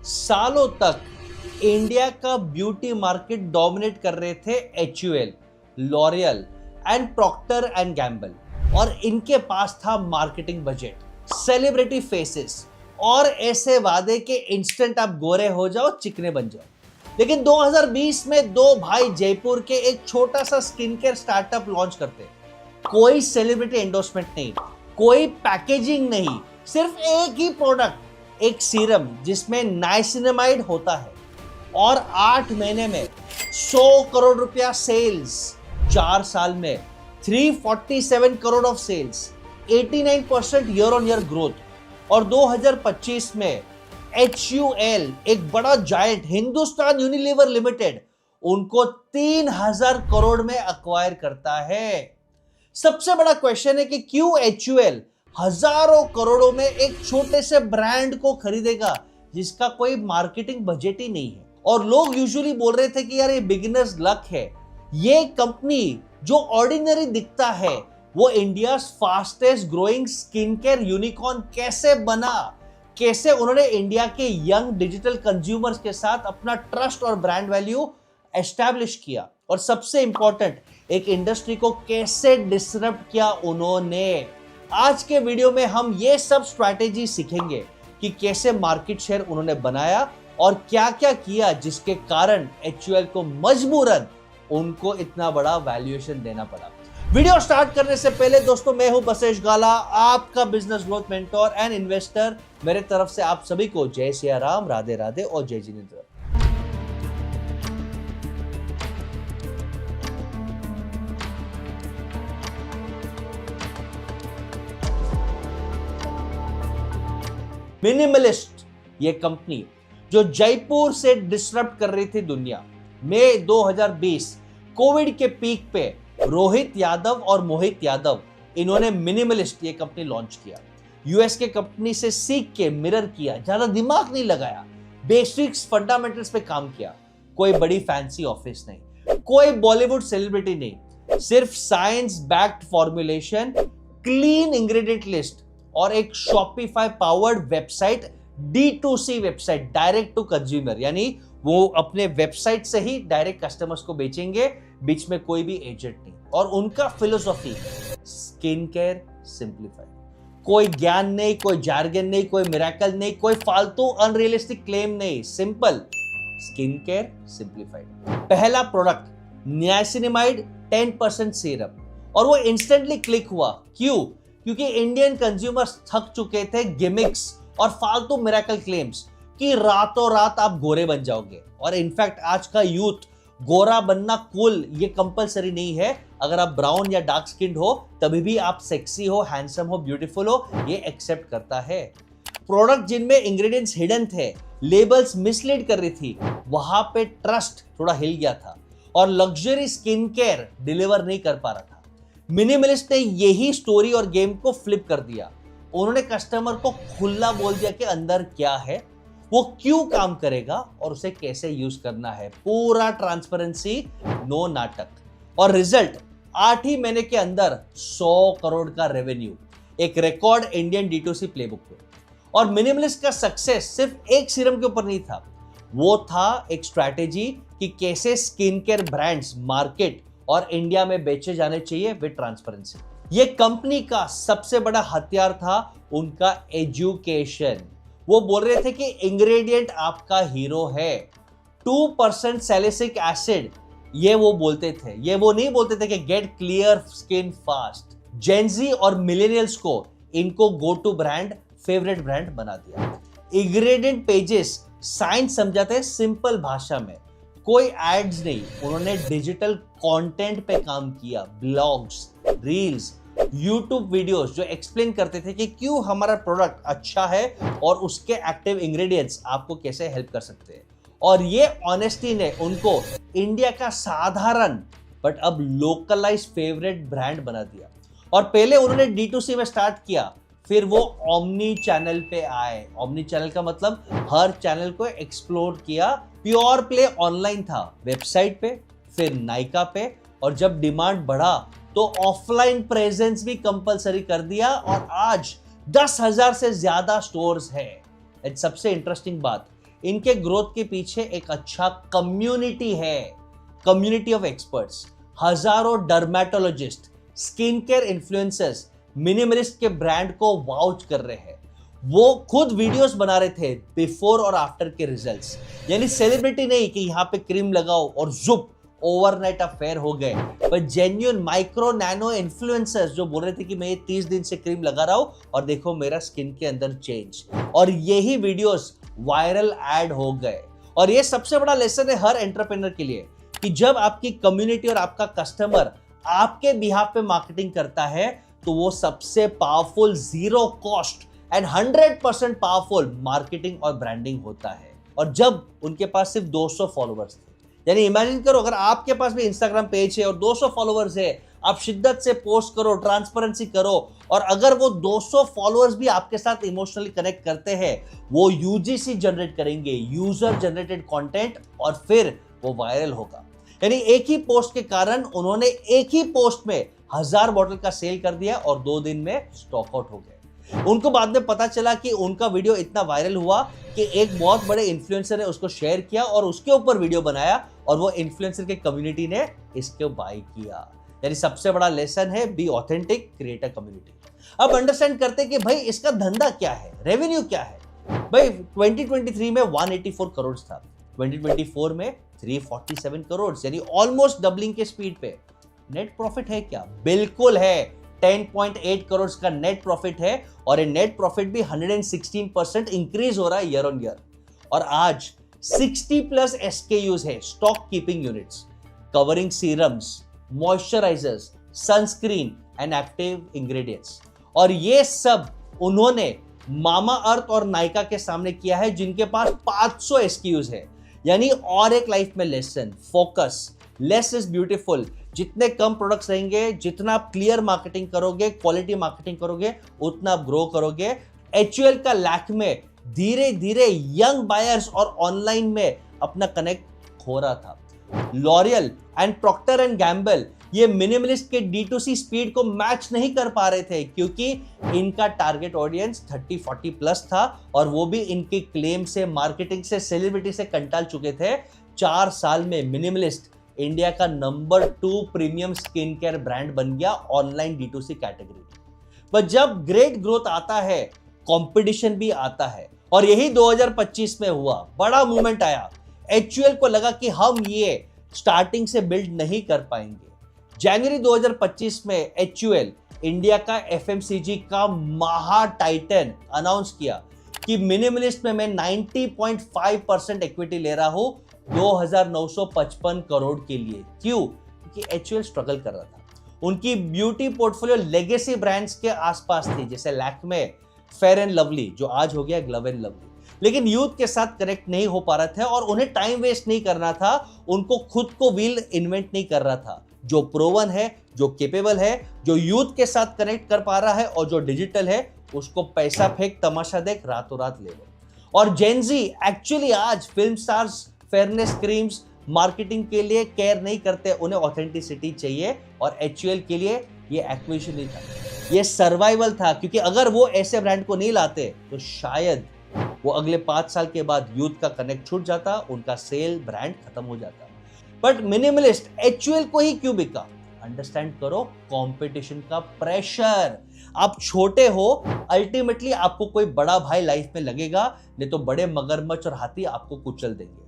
सालों तक इंडिया का ब्यूटी मार्केट डोमिनेट कर रहे थे HUL, L'Oreal and Procter and Gamble, और इनके पास था मार्केटिंग बजट, सेलिब्रिटी फेसेस और ऐसे वादे के इंस्टेंट आप गोरे हो जाओ, चिकने बन जाओ। लेकिन 2020 में दो भाई जयपुर के एक छोटा सा स्किन केयर स्टार्टअप लॉन्च करते। कोई सेलिब्रिटी एंडोर्समेंट नहीं, कोई पैकेजिंग नहीं, सिर्फ एक ही प्रोडक्ट, एक सीरम जिसमें नाइसिनामाइड होता है, और 8 महीने में 100 करोड़ रुपया सेल्स, 4 साल में 347 crore of sales, 89% year on year growth, और 2025 में HUL, एक बड़ा जायंट हिंदुस्तान यूनिलीवर लिमिटेड, उनको 3000 करोड़ में अक्वायर करता है। सबसे बड़ा क्वेश्चन है कि क्यों HUL हजारों करोड़ों में एक छोटे से ब्रांड को खरीदेगा जिसका कोई मार्केटिंग बजट ही नहीं है। और लोग यूजुअली बोल रहे थे कि यार ये बिगिनर्स लक है, ये कंपनी जो ऑर्डिनरी दिखता है वो India fastest growing skin care unicorn कैसे बना, कैसे उन्होंने इंडिया के यंग डिजिटल कंज्यूमर्स के साथ अपना ट्रस्ट और ब्रांड वैल्यू एस्टैब्लिश किया, और सबसे इंपॉर्टेंट एक इंडस्ट्री को कैसे डिसरप्ट किया उन्होंने। आज के वीडियो में हम ये सब स्ट्रैटेजी सीखेंगे कि कैसे मार्केट शेयर उन्होंने बनाया और क्या क्या किया जिसके कारण HUL को मजबूरन उनको इतना बड़ा वैल्यूएशन देना पड़ा। वीडियो स्टार्ट करने से पहले दोस्तों, मैं हूं बसेश गाला, आपका business growth mentor and investor. मेरे तरफ से आप सभी को जय सिया राम, राधे राधे और जय जिनेंद्र। मिनिमलिस्ट, ये कंपनी जो जयपुर से डिसरप्ट कर रही थी दुनिया। मई 2020 कोविड के पीक पे रोहित यादव और मोहित यादव, इन्होंने मिनिमलिस्ट ये कंपनी लॉन्च किया। यूएस के कंपनी से सीख के मिरर किया, ज्यादा दिमाग नहीं लगाया, बेसिक्स फंडामेंटल्स पे काम किया। कोई बड़ी फैंसी ऑफिस नहीं, कोई बॉलीवुड सेलिब्रिटी नहीं, सिर्फ science backed formulation, clean ingredient list और एक Shopify powered website, D2C website, direct to consumer, यानी वो अपने वेबसाइट से ही डायरेक्ट कस्टमर्स को बेचेंगे, बीच में कोई भी एजेंट नहीं। और उनका फिलोसॉफी स्किन केयर सिंप्लीफाइड, कोई ज्ञान नहीं, कोई जार्गन नहीं, कोई मिरेकल नहीं, कोई फालतू अनरियलिस्टिक क्लेम नहीं, सिंपल स्किन केयर सिंप्लीफाइड। पहला प्रोडक्ट नियासिनामाइड 10% सीरम, और वो इंस्टेंटली क्लिक हुआ। क्यों? क्योंकि इंडियन कंज्यूमर्स थक चुके थे गिमिक्स और फालतू मिरेकल क्लेम्स कि रातों रात आप गोरे बन जाओगे। और इनफैक्ट आज का यूथ गोरा बनना कूल, ये कंपलसरी नहीं है। अगर आप ब्राउन या डार्क स्किन्ड हो तभी भी आप सेक्सी हो, हैंडसम हो, ब्यूटीफुल हो, ये एक्सेप्ट करता है। प्रोडक्ट जिनमें इंग्रेडिएंट्स हिडन थे, लेबल्स मिसलीड कर रही थी, वहां पे ट्रस्ट थोड़ा हिल गया था और लग्जरी स्किन केयर डिलीवर नहीं कर पा रहा था। मिनिमलिस्ट ने यही स्टोरी और गेम को फ्लिप कर दिया। उन्होंने कस्टमर को खुला बोल दिया कि अंदर क्या है, वो क्यों काम करेगा और उसे कैसे यूज करना है। पूरा ट्रांसपेरेंसी, नो नाटक। और रिजल्ट 8 ही महीने के अंदर 100 करोड़ का रेवेन्यू, एक रिकॉर्ड इंडियन D2C प्लेबुक पे। और मिनिमलिस्ट का सक्सेस सिर्फ एक सीरम के ऊपर नहीं था, वो था एक स्ट्रैटेजी कि कैसे स्किन केयर ब्रांड्स मार्केट और इंडिया में बेचे जाने चाहिए विद ट्रांसपेरेंसी। ये कंपनी का सबसे बड़ा हथियार था उनका एजुकेशन। वो बोल रहे थे कि इंग्रेडिएंट आपका हीरो है। 2% सैलिसिक एसिड, ये वो बोलते थे, ये वो नहीं बोलते थे कि get clear skin fast. Gen Z और मिलेनियल्स को इनको go to brand, favourite brand बना दिया। इंग्रेडिएंट पेजेस साइंस समझाते सिंपल भाषा में, कोई एड्स नहीं। उन्होंने डिजिटल कंटेंट पे काम किया, ब्लॉग्स, रील्स, यूट्यूब वीडियोस जो एक्सप्लेन करते थे कि क्यों हमारा प्रोडक्ट अच्छा है और उसके एक्टिव इंग्रेडिएंट्स आपको कैसे हेल्प कर सकते हैं। और ये ऑनेस्टी ने उनको इंडिया का साधारण बट अब लोकलाइज फेवरेट ब्रांड बना दिया। और पहले उन्होंने D2C में स्टार्ट किया, फिर वो ओमनी चैनल पे आए। ओमनी चैनल का मतलब हर चैनल को एक्सप्लोर किया। प्योर प्ले ऑनलाइन था, वेबसाइट पे, फिर नाइका पे, और जब डिमांड बढ़ा तो ऑफलाइन प्रेजेंस भी कंपलसरी कर दिया, और आज 10,000 से ज्यादा स्टोर्स है। सबसे इंटरेस्टिंग बात, इनके ग्रोथ के पीछे एक अच्छा कम्युनिटी है, कम्युनिटी ऑफ एक्सपर्ट्स। हजारों dermatologist, skin care influencers minimalist के ब्रांड को वाउच कर रहे हैं। वो खुद वीडियोस बना रहे थे बिफोर और आफ्टर के रिजल्ट्स, यानी सेलिब्रिटी नहीं कि यहाँ पे क्रीम लगाओ और जुप ओवरनाइट अफेयर हो गए, पर जेन्युइन माइक्रो नैनो इन्फ्लुएंसर्स जो बोल रहे थे कि मैं ये 30 दिन से क्रीम लगा रहा हूं और देखो मेरा स्किन के अंदर चेंज, और यही वीडियोस वायरल ऐड हो गए। और ये सबसे बड़ा लेसन है हर एंटरप्रेन्योर के लिए कि जब आपकी कम्युनिटी और आपका कस्टमर आपके बिहाफ पे मार्केटिंग करता है तो वो सबसे powerful zero cost and 100% powerful marketing और ब्रांडिंग होता है। और जब उनके पास सिर्फ 200 फॉलोअर्स थे, यानी इमेजिन करो अगर आपके पास भी इंस्टाग्राम पेज है और 200 फॉलोअर्स है, आप शिद्दत से पोस्ट करो, ट्रांसपेरेंसी करो, और अगर वो 200 फॉलोअर्स भी आपके साथ इमोशनली कनेक्ट करते हैं, वो यूजीसी जनरेट करेंगे, यूजर जनरेटेड कंटेंट, और फिर वो वायरल होगा। यानी एक ही पोस्ट के कारण उन्होंने एक ही पोस्ट में 1000 बॉटल का सेल कर दिया और 2 दिन में स्टॉक आउट हो गए। उनको बाद में पता चला कि उनका वीडियो इतना वायरल हुआ कि एक बहुत बड़े इन्फ्लुएंसर ने उसको शेयर किया और उसके ऊपर वीडियो बनाया, और वो इन्फ्लुएंसर के कम्युनिटी ने इसको बाय किया। यानी सबसे बड़ा लेसन है be authentic, create a community. अब अंडरस्टैंड करते कि भाई इसका धंधा क्या है, रेवेन्यू क्या है। भाई 2023 में 184 करोड़ था, 2024 में 347 करोड़, यानी ऑलमोस्ट डबलिंग के स्पीड पे। नेट प्रॉफिट है क्या? बिल्कुल है, 10.8 करोड़ का नेट प्रॉफिट है, और ये नेट प्रॉफिट भी 116% इंक्रीज हो रहा है ईयर ऑन ईयर। और आज 60+ SKUs है, stock keeping units, covering serums, moisturisers, sunscreen and active ingredients. और ये सब उन्होंने मामा अर्थ और नायका के सामने किया है, जिनके पास 500 SKUs है। यानी और एक लाइफ में lesson, focus, less is beautiful. जितने कम प्रोडक्ट्स रहेंगे, जितना आप क्लियर मार्केटिंग करोगे, क्वालिटी मार्केटिंग करोगे, उतना आप ग्रो करोगे। HUL का लैक्मे धीरे धीरे यंग बायर्स और ऑनलाइन में अपना कनेक्ट खो रहा था। L'Oreal and Procter and Gamble ये मिनिमलिस्ट के D2C स्पीड को मैच नहीं कर पा रहे थे, क्योंकि इनका टारगेट ऑडियंस 30-40+ था, और वो भी इनके क्लेम से, मार्केटिंग से, सेलिब्रिटी से कंटाल चुके थे। 4 साल में मिनिमलिस्ट इंडिया का number 2 premium skin care brand बन गया ऑनलाइन D2C कैटेगरी। पर जब ग्रेट ग्रोथ आता है, कंपटीशन भी आता है, और यही 2025 में हुआ। बड़ा मूवमेंट आया, HUL को लगा कि हम ये स्टार्टिंग से बिल्ड नहीं कर पाएंगे। जनवरी 2025 में HUL इंडिया का FMCG का महा टाइटन अनाउंस किया कि मिनिमलिस्ट में मैं 90.5% इक्विटी ले रहा हूं 2955 करोड़ के लिए। क्यों? क्योंकि HUL स्ट्रगल कर रहा था। उनकी ब्यूटी पोर्टफोलियो लेगेसी ब्रांड्स के आसपास थी, जैसे लैक्मे, फेयर एंड लवली, जो आज हो गया ग्लव एंड लवली, लेकिन यूथ के साथ कनेक्ट नहीं हो पा रहे थे, और उन्हें टाइम वेस्ट नहीं करना था, उनको खुद को व्हील इन्वेंट नहीं कर रहा था। जो प्रोवन है, जो केपेबल है, जो यूथ के साथ कनेक्ट कर पा रहा है, और जो डिजिटल है, उसको पैसा फेंक, तमाशा देख, रातों रात ले लो। और जेनजी एक्चुअली आज film stars fairness creams marketing के लिए केयर नहीं करते, उन्हें ऑथेंटिसिटी चाहिए, और HUL के लिए ये एक्विजिशन नहीं था, ये सर्वाइवल था। क्योंकि अगर वो ऐसे ब्रांड को नहीं लाते तो शायद वो अगले 5 साल के बाद यूथ का कनेक्ट छूट जाता, उनका सेल ब्रांड खत्म हो जाता। बट मिनिमलिस्ट HUL को ही क्यों बिका? अंडरस्टैंड करो, कंपटीशन का प्रेशर। आप छोटे हो, अल्टीमेटली आपको कोई बड़ा भाई लाइफ में लगेगा, नहीं तो बड़े मगरमच्छ और हाथी आपको कुचल देंगे।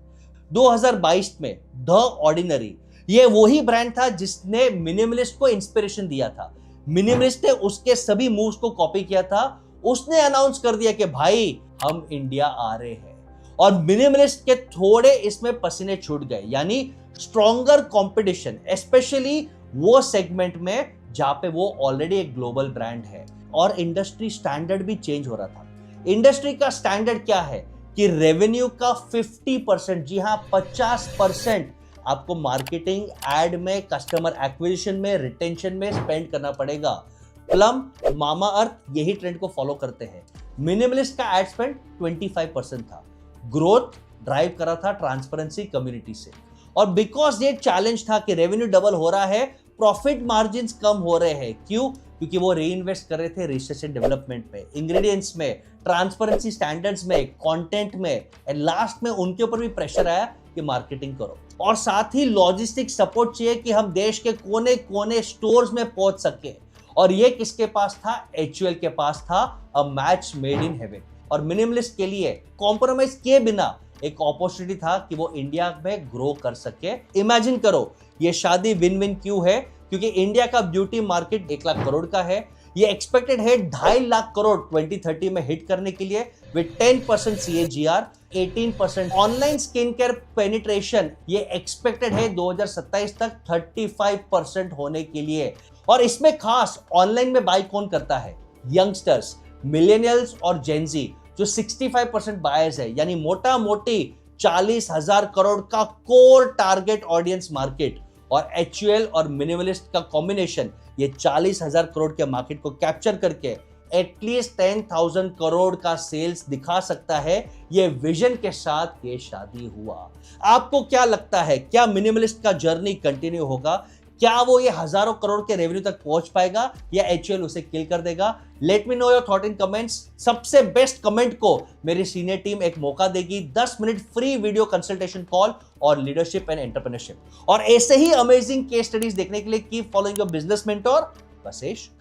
2022 में द ऑर्डिनरी ये वही ब्रांड था जिसने मिनिमलिस्ट को इंस्पिरेशन दिया था। मिनिमलिस्ट ने उसके सभी मूव्स को कॉपी किया था। उसने अनाउंस कर दिया कि भाई हम इंडिया आ रहे हैं, और मिनिमलिस्ट के थोड़े इसमें पसीने छूट गए। यानी स्ट्रॉन्गर कंपटीशन, स्पेशली वो सेगमेंट में जहां पे वो ऑलरेडी एक ग्लोबल ब्रांड है, और इंडस्ट्री स्टैंडर्ड भी चेंज हो रहा था। इंडस्ट्री का स्टैंडर्ड क्या है कि रेवेन्यू का 50%, जी हाँ 50% आपको मार्केटिंग, एड में, कस्टमर एक्विजिशन में, रिटेंशन में स्पेंड करना पड़ेगा। प्लम, मामा अर्थ यही ट्रेंड को फॉलो करते हैं। मिनिमलिस्ट का एड स्पेंड 25% था। ग्रोथ ड्राइव करा था ट्रांसपेरेंसी, कम्युनिटी से। और बिकॉज ये चैलेंज था कि रेवेन्यू डबल हो रहा है, प्रॉफिट मार्जिन कम हो रहे हैं। क्यों? क्योंकि वो री इन्वेस्ट कर रहे थे रिसर्च एंड डेवलपमेंट में, इंग्रेडिएंट्स में, ट्रांसपेरेंसी स्टैंडर्ड्स में, कंटेंट में, एंड लास्ट में उनके ऊपर भी प्रेशर आया कि मार्केटिंग करो। और साथ ही लॉजिस्टिक सपोर्ट चाहिए कि हम देश के कोने कोने स्टोर्स में पहुंच सके। और ये किसके पास था? HUL के पास था। A match made in heaven. और मिनिमलिस्ट के लिए कॉम्प्रोमाइज किए बिना एक अपॉर्चुनिटी था कि वो इंडिया में ग्रो कर सके। इमेजिन करो, ये शादी विन विन क्यों है? क्योंकि इंडिया का ब्यूटी मार्केट 1 लाख करोड़ का है। ये एक्सपेक्टेड है 2.5 लाख करोड़ 2030 में हिट करने के लिए with 10% CAGR, 18% online skin care penetration ये एक्सपेक्टेड है 2027 तक 35% होने के लिए। और इसमें खास ऑनलाइन में बाय कौन करता है? यंगस्टर्स, मिलेनियल्स और जेनजी, जो 65% बायर्स है, यानी मोटा मोटी 40,000 करोड़ का कोर टारगेट ऑडियंस मार्केट। और HUL और मिनिमलिस्ट का कॉम्बिनेशन ये 40,000 करोड़ के मार्केट को कैप्चर करके एटलीस्ट 10,000 करोड़ का सेल्स दिखा सकता है। ये विजन के साथ ये शादी हुआ। आपको क्या लगता है, क्या मिनिमलिस्ट का जर्नी कंटिन्यू होगा? क्या वो ये हजारों करोड़ के रेवेन्यू तक पहुंच पाएगा या HUL उसे किल कर देगा? Let me know your thought in comments. सबसे बेस्ट कमेंट को मेरी सीनियर टीम एक मौका देगी, 10 minute free video consultation call और लीडरशिप एंड एंटरप्रेन्योरशिप। और ऐसे ही अमेजिंग केस स्टडीज देखने के लिए keep following your business mentor Vashishtha.